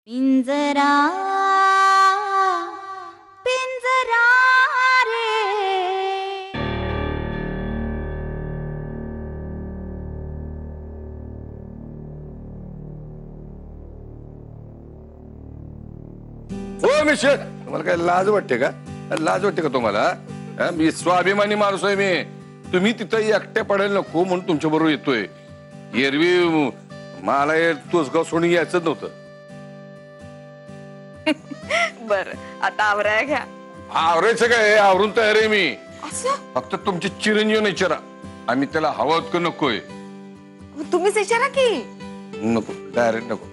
पिंजरा पिंजरा रे हो मिस्टर, तुम्हाला काय लाज वाटते का? लाज वाटते का तुम्हाला? हा? मी स्वाभिमानी माणूस आहे मी. तुम्ही तिथं एकट्या पडायला नको म्हणून तुमच्या बरोबर येतोय. एरवी मला हे तोसगाव सोडून यायचं नव्हतं. बर आता आवराया घ्या. आवरायचं काय? आवरून तयार आहे मी. असं फक्त तुमचे चिरंजीव विचारा, आम्ही त्याला हवं का नकोय. तुम्हीच विचारा की. नको, डायरेक्ट नको.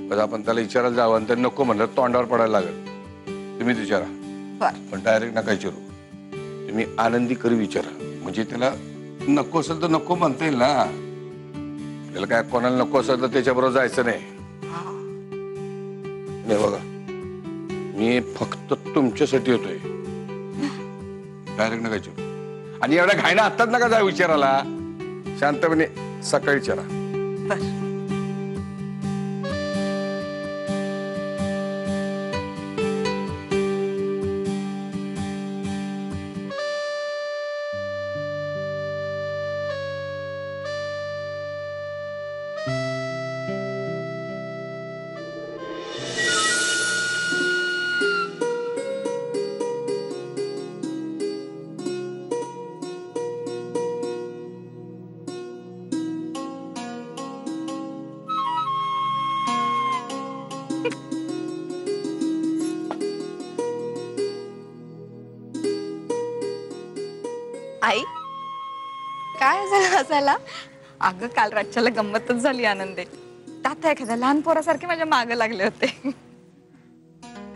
बस आपण त्याला विचारायला जावं आणि त्याला नको म्हणलं तोंडावर पडायला लागेल. तुम्हीच विचारा, बर पण डायरेक्ट नका विचारू. तुम्ही आनंदी करू विचारा, म्हणजे त्याला नको असेल तर नको म्हणता येईल ना. त्याला काय कोणाला नको असेल तर त्याच्याबरोबर जायचं नाही. नाही बघा, मी फक्त तुमच्यासाठी होतोय. डायरेक्ट नका विचारू. आणि एवढ्या घाईना आत्ताच नका जा विचारायला. शांतपणे सकाळी विचारा. बर. आई काय झालं हसायला? अगं काल रातच्याला गंमतच झाली आनंदे. तात्या एखाद्या लहान पोरासारखे माझ्या मागे लागले होते.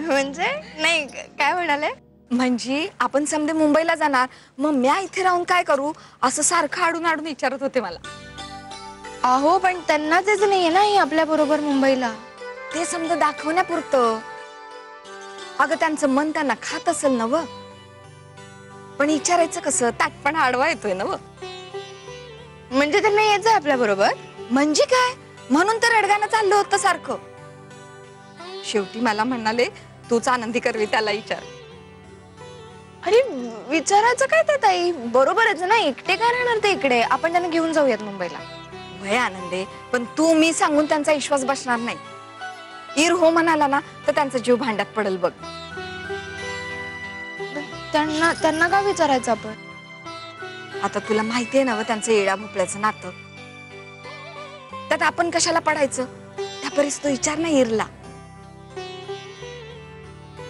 म्हणजे नाही काय म्हणाले? म्हणजे आपण समजे मुंबईला जाणार, मग म्या इथे राहून काय करू असं सारखं आडून आडून विचारत होते मला. अहो पण त्यांना तेच नाहीये ना ही आपल्या बरोबर मुंबईला. ते समजा दाखवण्यापुरतं. अगं त्यांचं मन त्यांना खात असेल ना व, पण विचारायचं कसं? ताटपणा आडवा येतोय ना व. म्हणजे त्यांना यायचं आपल्या बरोबर? म्हणजे काय? म्हणून तर रडगाणं चाललं होतं सारखं. शेवटी मला म्हणाले तूच आनंदी करवी त्याला विचार. अरे विचारायचं काय ते ताई, बरोबरच ना. एकटे काय राहणार ते इकडे? आपण त्यांना घेऊन जाऊयात मुंबईला. वय आनंदे, पण तू मी सांगून त्यांचा विश्वास बसणार नाही. इर हो म्हणाला ना तर त्यांचा जीव भांड्यात पडेल बघ. त्यांना त्यांना काय विचारायचं आपण? आता तुला माहितीये ना व त्यांचं येडा भोपळ्याचं नातं. त्यात आपण कशाला पडायचं? त्या परिस तो विचार नाही इरला.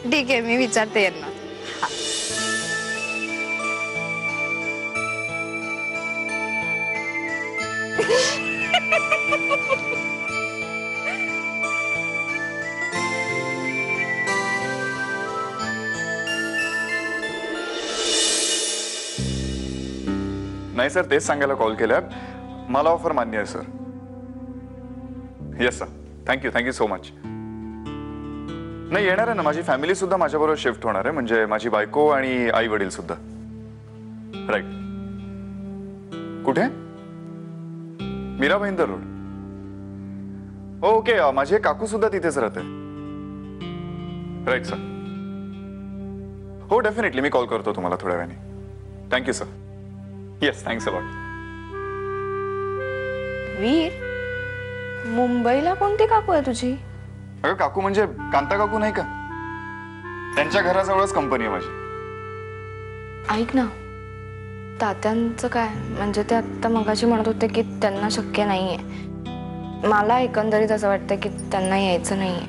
ठीक आहे, मी विचारते यांना. नाही सर, तेच सांगायला कॉल केलाय. मला ऑफर मान्य आहे sir. Yes sir, thank you so much. नाही येणार आहे ना, माझी फॅमिली सुद्धा माझ्याबरोबर शिफ्ट होणार आहे. म्हणजे माझी बायको आणि आई वडील सुद्धा. राईट. कुठे? मीरा भाईंदर रोड. ओके, माझे काकू सुद्धा तिथेच राहते. Right sir. हो डेफिनेटली, मी कॉल करतो तुम्हाला थोड्या वेळाने. Thank you sir. Yes, thanks a lot. Veer, मुंबईला कोणती काकू आहे तुझी? अगं काकू म्हणजे कांता काकू नाही का? त्यांच्या घराजवळच कंपनी आहे माझी. ऐक ना, तात्यांचं काय? म्हणजे ते आता मगाशी म्हणत होते की त्यांना शक्य नाहीये. मला एकंदरीत असं वाटतं की त्यांना यायचं नाहीये.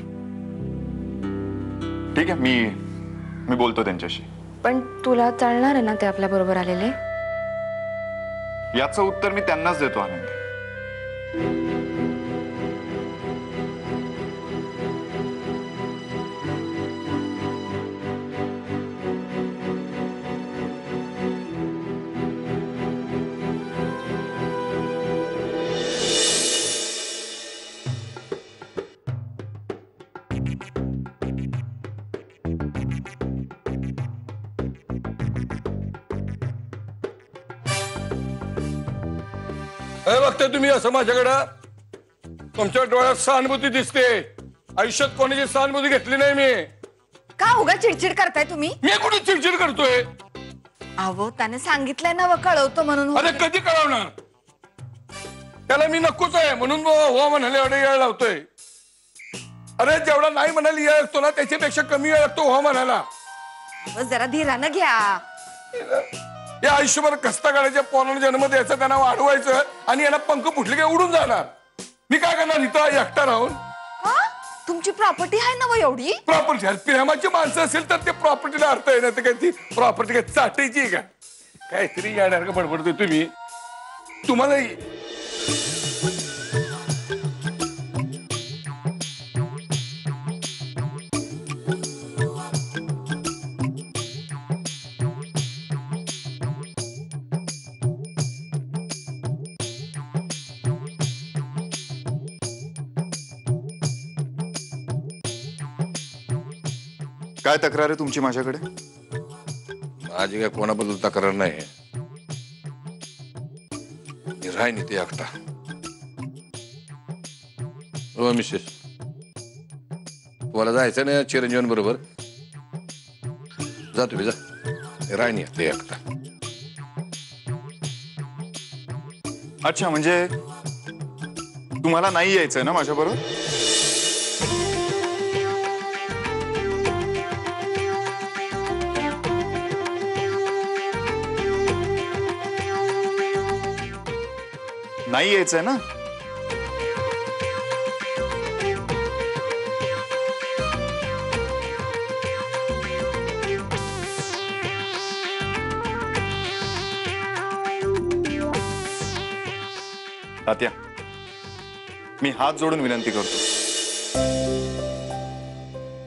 ठीक आहे, मी बोलतो त्यांच्याशी. पण तुला चालणार आहे ना ते आपल्या बरोबर आलेले? याचं उत्तर मी त्यांनाच देतो आनंदी. बघता तुम्ही असं माझ्याकडं? तुमच्या डोळ्यात सहानुभूती दिसते. आयुष्यात कोणाची सहानुभूती घेतली नाही मी. का उगा चिडचिड करताय तुम्ही? मी कुठे चिडचिड करतोय? अहो त्याने सांगितलंय ना कळवतो म्हणून. अरे कधी कळवणार? त्याला मी नकोच आहे म्हणून हो म्हणाले एवढा वेळ लावतोय. अरे जेवढा नाही म्हणायला वेळ लागतो ना त्याच्यापेक्षा कमी वेळ लागतो हो म्हणायला. जरा धीरानं घ्या. या आयुष्यभर कष्ट काढायच्या पोराला जन्म द्यायचा, त्यांना वाढवायचं आणि यांना पंख फुटले काय उडून जाणार. मी काय करणार इथं एकटा राहून? का? तुमची प्रॉपर्टी आहे ना एवढी? प्रॉपर्टी प्रेमाची माणसं असेल तर ते प्रॉपर्टीला अर्थ आहे ना. तर काय ती प्रॉपर्टी काय चाटायची आहे का? काहीतरी येणार का बडबडतोय तुम्ही? तुम्हाला काय तक्रार आहे तुमची माझ्याकडे? माझी काय कोणाबद्दल तक्रार नाही. राय नाही ते एकटा. हो मिसेस, तुम्हाला जायचं ना चिरंजीवांबरोबर? जा तुम्ही जा. राय नाही ते एकटा. अच्छा, म्हणजे तुम्हाला नाही यायचंय ना माझ्याबरोबर? नाही यायचंय ना? तात्या, मी हात जोडून विनंती करतो,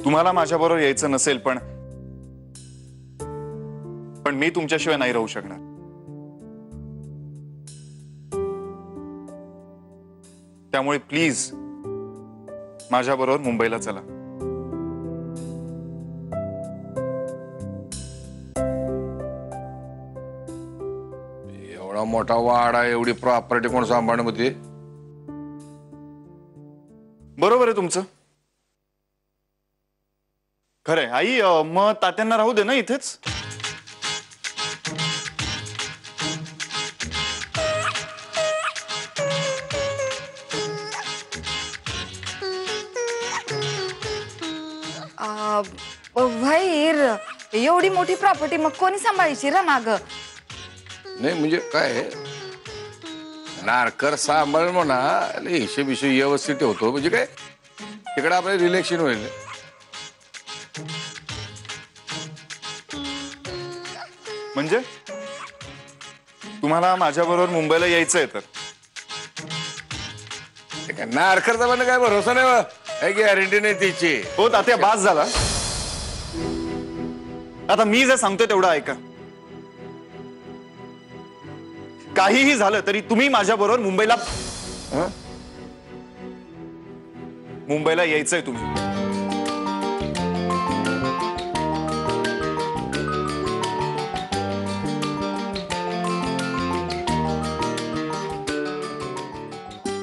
तुम्हाला माझ्याबरोबर यायचं नसेल पण मी तुमच्याशिवाय नाही राहू शकणार. त्यामुळे प्लीज माझ्याबरोबर मुंबईला चला. एवढा मोठा वाडा, एवढी प्रॉपर्टी कोण सांभाळण्यामध्ये? बरोबर आहे तुमचं. खरंय आई, मग तात्यांना राहू दे ना इथेच. भाईर एवढी मोठी प्रॉपर्टी मग कोणी सांभाळायची रा माग? नाही म्हणजे काय नारकर सांभाळ म्हणा, हिशेब हिशेब व्यवस्थित होतो म्हणजे काय तिकडे आपलं रिलेक्शन होईल. म्हणजे तुम्हाला माझ्याबरोबर मुंबईला यायचंय तर? नारकरचा पण काय भरोसा नाही, काय गॅरंटी नाही तिची. हो तात्या, बास झाला. आता मी जे सांगतोय तेवढं ऐका. काहीही झालं तरी तुम्ही माझ्याबरोबर मुंबईला यायचंय तुम्ही.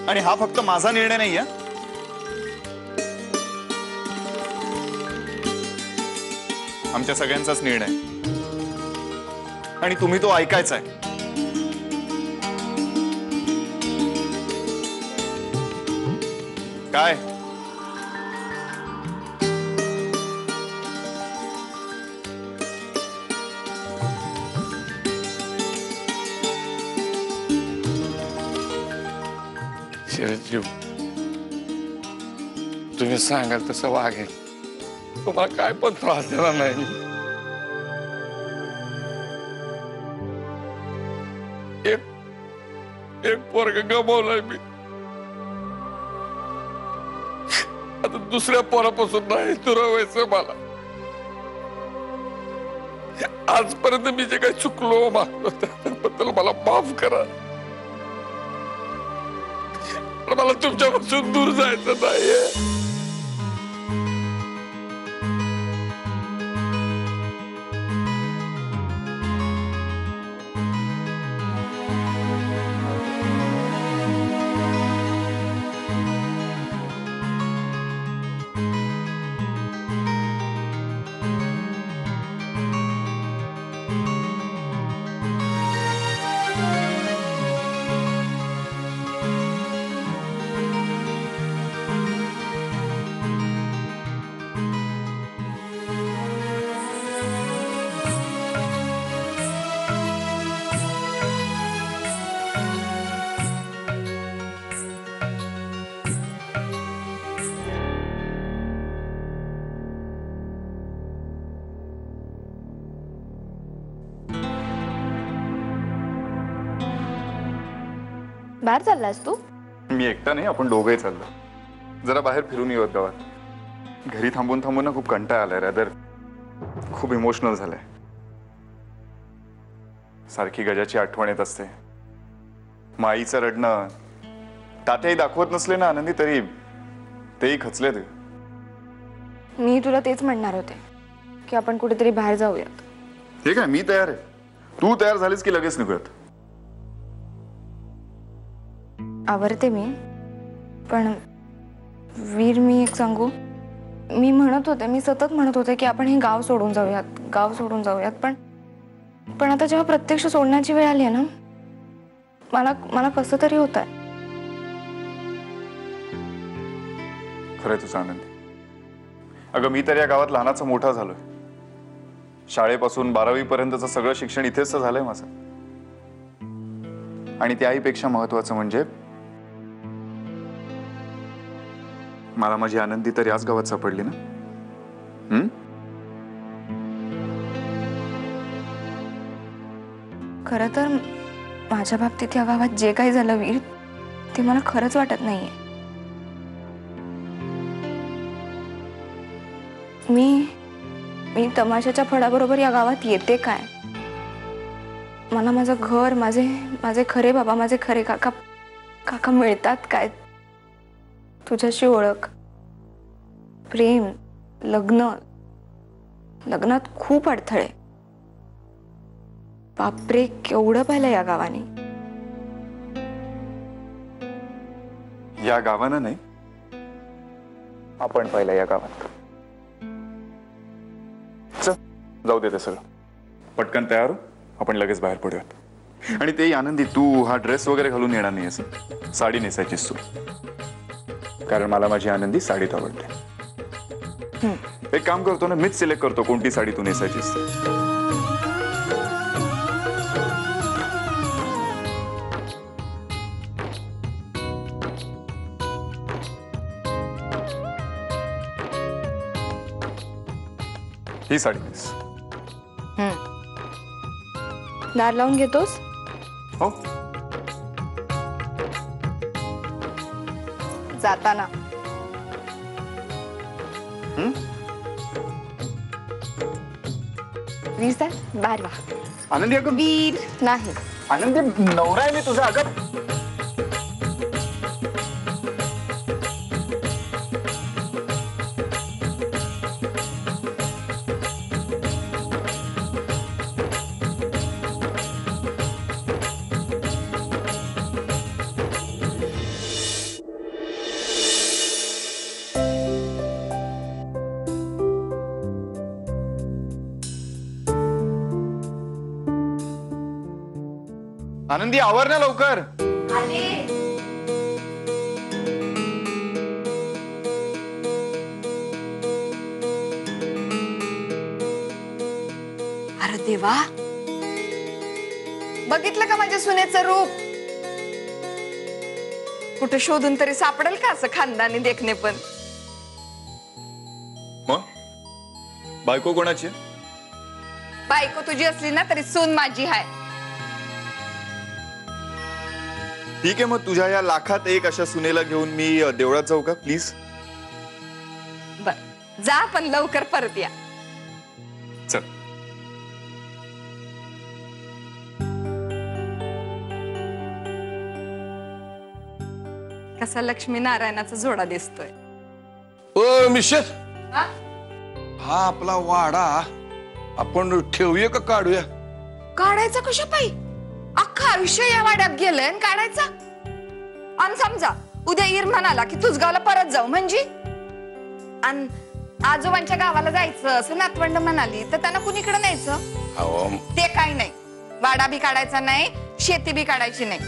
आणि हा फक्त माझा निर्णय नाहीये, आमच्या सगळ्यांचाच निर्णय, आणि तुम्ही तो ऐकायचा आहे. काय चिरंजीव, तुम्ही सांगाल तसं वागेल. तुम्हाला काय पण त्रास देणार नाही. एक पोरग गमावलाय मी. आता दुसऱ्या पोरापासून नाही दुरावायचं मला. आजपर्यंत मी जे काही चुकलो मागलो त्याबद्दल मला माफ करा. मला तुमच्यापासून दूर जायचं नाहीये. बाहेर चाललास तू? मी एकटा नाही, आपण दोघंही चाललो. जरा बाहेर फिरून येऊत गावात. घरी थांबून थांबून ना खूप कंटाळा आलाय. रॅदर खूप इमोशनल झालंय. सारखी गजाची आठवण येत असते. माईचं रडणं. तात्याही दाखवत नसले ना आनंदी तरी तेही खचले ते. मी तुला तेच म्हणणार होते की आपण कुठेतरी बाहेर जाऊयात. ठीक आहे, मी तयार आहे. तू तयार झालीस की लगेच निघूयात. आवरते मी, पण वीर मी एक सांगू, मी सतत म्हणत होते की आपण हे गाव सोडून जाऊयात, पण आता जेव्हा प्रत्यक्ष सोडण्याची वेळ आली आहे ना, मला कसं तरी होत आहे. खरंय तुझं आनंदी. अगं मी तर या गावात लहानाचा मोठा झालोय. शाळेपासून 12वी पर्यंतचं सगळं शिक्षण इथेच तर झालंय माझं. आणि त्याहीपेक्षा महत्वाचं म्हणजे मला माझी आनंदी तर याच गावात सापडली ना. खरं तर माझ्या बाबतीत या गावात जे काही झालं वीर, ते मला खरंच वाटत नाहीये. मी तमाशाच्या फडाबरोबर या गावात येते काय? मला माझं घर, माझे खरे बाबा, माझे खरे काका मिळतात काय? तुझ्याशी ओळख, प्रेम, लग्नात खूप अडथळे. बापरे, केवढं पाहिलं या गावाने. या गावानं नाही, आपण पाहिलं या गावात. चल जाऊ दे ते सगळं. पटकन तयार हो, आपण लगेच बाहेर पडूयात. आणि तेही आनंदी, तू हा ड्रेस वगैरे घालून येणार नाही असं. साडी नेसायचीस तू, कारण मला माझी आनंदी साडीत आवडते. एक काम करतो ना, मीच सिलेक्ट करतो कोणती साडी तू नेसायचीस. ही साडी नेस. दार लावून घेतोस? हो. जाताना वीर सर बाहेर वा. आनंदी अगं, वीर नाही. आनंदी नवरा आहे मी तुझा. अगं आनंदी आवर ना लवकर. अरे देवा, बघितलं का माझ्या सुनेचं रूप? कुठे शोधून तरी सापडेल का असं खानदानी देखणे? पण मग बायको कोणाची? बायको तुझी असली ना तरी सून माझी आहे. ठीक आहे, मग तुझ्या या लाखात एक अशा सुनेला घेऊन मी देवळात जाऊ का प्लीज? बर जा, पण लवकर परत या. चल. कसा लक्ष्मी नारायणाचा जोडा दिसतोय. ओ मिसेस, हा? हा आपला वाडा आपण ठेवूया का काढूया? काढायचा कशा पायी? अख्खा आयुष्य या वाड्यात गेलंय आणि काढायचा? आणि समजा उद्या ईर म्हणाला की तुझगावला परत जाऊ म्हणजे, आणि आजोबांच्या गावाला जायचं असं नातवंड म्हणाली तर त्यांना कुणीकडे न्यायचं? ते काही नाही. वाडा बी काढायचा नाही, शेती बी काढायची नाही.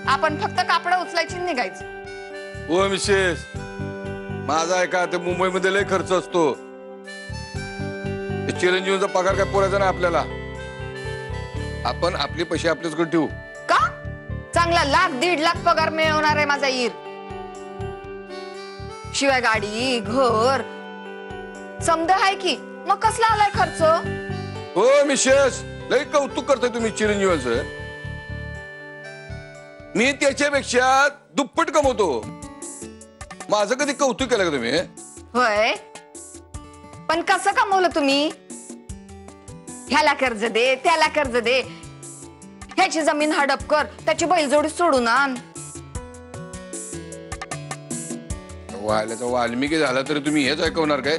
आपण फक्त कापड उचलायची निघायचं. ओ मिसेस, माझा ऐका, ते मुंबईमध्ये लय खर्च असतो. चिरंजीवचा पगार काय पुरायचा नाही आपल्याला. आपण आपले पैसे आपल्याचकडे ठेवू. का? चांगला 1,00,000-1,50,000 पगार मिळवणार आहे माझा ईर. शिवाय गाडी, घर समद आहे की, मग कसला आलाय खर्च? हो मिसेस, लय कौतुक करताय तुम्ही चिरंजीवाचं. मी त्याच्यापेक्षा दुप्पट कमवतो. माझं कधी कौतुक केलं का तुम्ही? होय, पण कसं कमवलं तुम्ही? ह्याला कर्ज दे, त्याला कर्ज दे, ह्याची जमीन हडप कर, त्याची बैलजोडी सोडून आण. वाल्याचा वाल्मिकी झाला तरी तुम्ही हेच ऐकवणार काय?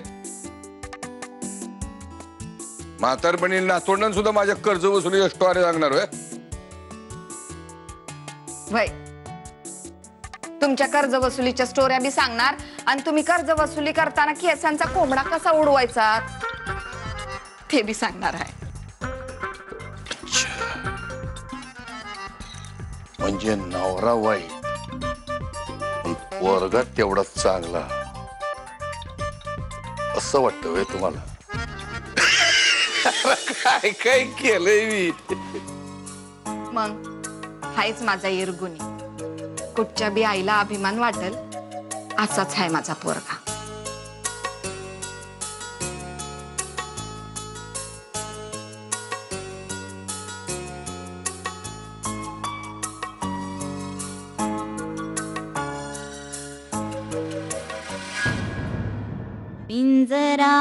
म्हातारपणी नातोंडांना सुद्धा माझ्या कर्ज वसुली स्टोरी सांगणार होय? होय, तुमच्या कर्ज वसुलीच्या स्टोऱ्या बी सांगणार आणि तुम्ही कर्ज वसुली करताना केसांचा कोंबडा कसा उडवायचा ते बी सांगणार आहे. म्हणजे नवरा वाईट पण पोरगा तेवढाच चांगला असं वाटतं होय तुम्हाला? काय काय केलंय मी? मग हायच माझा इरगुनी. कुठच्या बी आईला अभिमान वाटेल असाच आहे माझा पोरगा. पिंजरा